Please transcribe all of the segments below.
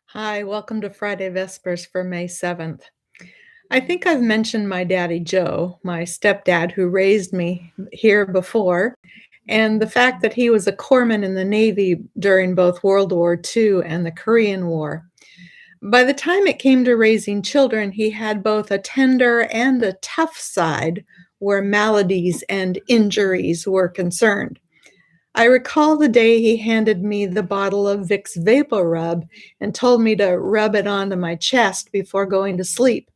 Hi, welcome to Friday Vespers for May 7th. I think I've mentioned my daddy Joe, my stepdad who raised me here before, and the fact that he was a corpsman in the Navy during both World War II and the Korean War. By the time it came to raising children, he had both a tender and a tough side where maladies and injuries were concerned. I recall the day he handed me the bottle of Vicks Vapor Rub and told me to rub it onto my chest before going to sleep.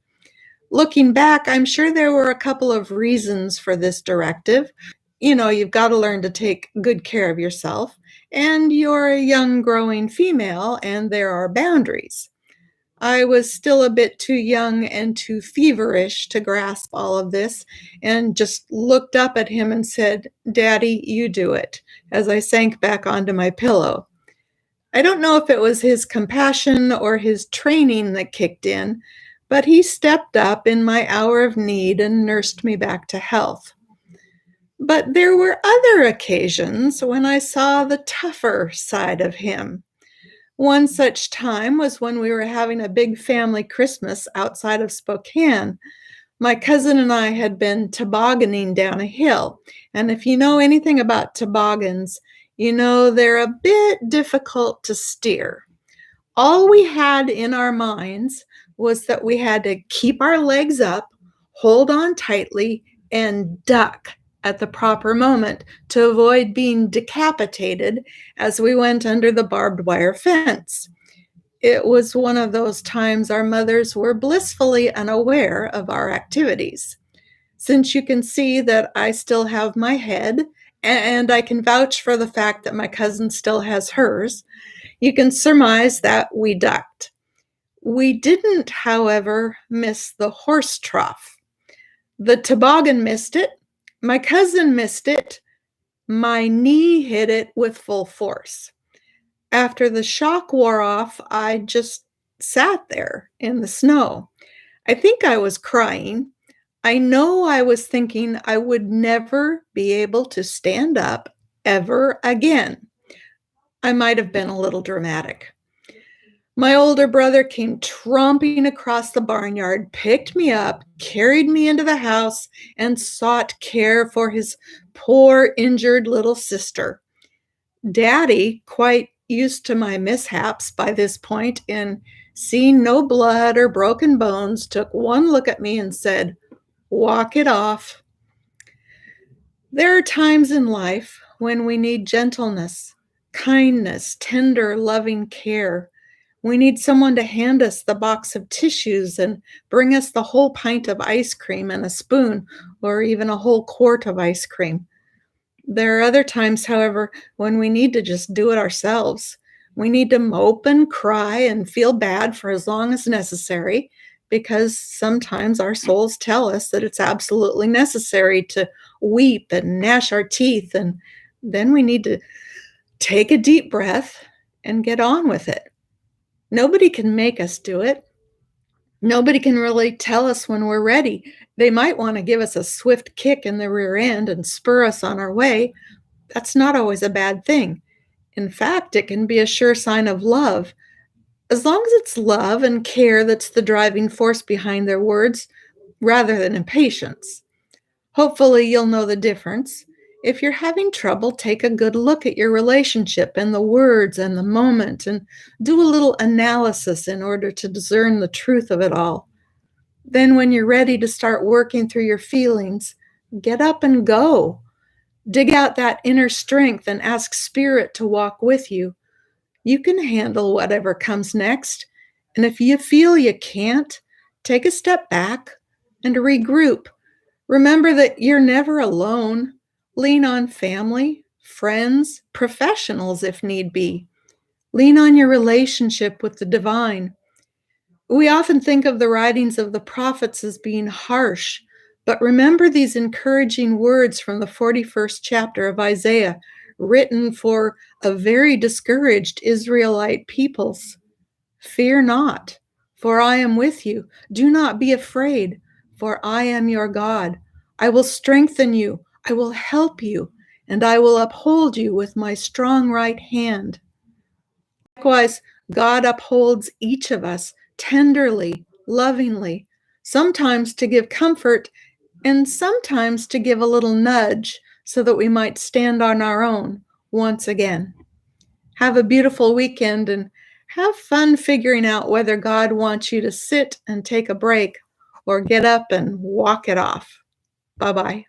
Looking back, I'm sure there were a couple of reasons for this directive. You've got to learn to take good care of yourself, and you're a young, growing female, and there are boundaries. I was still a bit too young and too feverish to grasp all of this and just looked up at him and said, "Daddy, you do it," as I sank back onto my pillow. I don't know if it was his compassion or his training that kicked in, but he stepped up in my hour of need and nursed me back to health. But there were other occasions when I saw the tougher side of him. One such time was when we were having a big family Christmas outside of Spokane. My cousin and I had been tobogganing down a hill, and if you know anything about toboggans, you know they're a bit difficult to steer. All we had in our minds was that we had to keep our legs up, hold on tightly, and duck at the proper moment to avoid being decapitated as we went under the barbed wire fence. It was one of those times our mothers were blissfully unaware of our activities. Since you can see that I still have my head, and I can vouch for the fact that my cousin still has hers, you can surmise that we ducked. We didn't, however, miss the horse trough. The toboggan missed it, my cousin missed it, my knee hit it with full force. After the shock wore off, I just sat there in the snow. I think I was crying. I know I was thinking I would never be able to stand up ever again. I might have been a little dramatic. My older brother came tromping across the barnyard, picked me up, carried me into the house, and sought care for his poor, injured little sister. Daddy, quite used to my mishaps by this point, and seeing no blood or broken bones, took one look at me and said, "Walk it off." There are times in life when we need gentleness, kindness, tender, loving care. We need someone to hand us the box of tissues and bring us the whole pint of ice cream and a spoon, or even a whole quart of ice cream. There are other times, however, when we need to just do it ourselves. We need to mope and cry and feel bad for as long as necessary, because sometimes our souls tell us that it's absolutely necessary to weep and gnash our teeth, and then we need to take a deep breath and get on with it. Nobody can make us do it. Nobody can really tell us when we're ready. They might want to give us a swift kick in the rear end and spur us on our way. That's not always a bad thing. In fact, it can be a sure sign of love. As long as it's love and care that's the driving force behind their words, rather than impatience. Hopefully, you'll know the difference. If you're having trouble, take a good look at your relationship and the words and the moment and do a little analysis in order to discern the truth of it all. Then, when you're ready to start working through your feelings, get up and go. Dig out that inner strength and ask Spirit to walk with you. You can handle whatever comes next. And if you feel you can't, take a step back and regroup. Remember that you're never alone. Lean on family, friends, professionals if need be. Lean on your relationship with the divine. We often think of the writings of the prophets as being harsh, but remember these encouraging words from the 41st chapter of Isaiah, written for a very discouraged Israelite peoples. "Fear not, for I am with you. Do not be afraid, for I am your God. I will strengthen you, I will help you, and I will uphold you with my strong right hand." Likewise, God upholds each of us tenderly, lovingly, sometimes to give comfort and sometimes to give a little nudge so that we might stand on our own once again. Have a beautiful weekend and have fun figuring out whether God wants you to sit and take a break or get up and walk it off. Bye bye.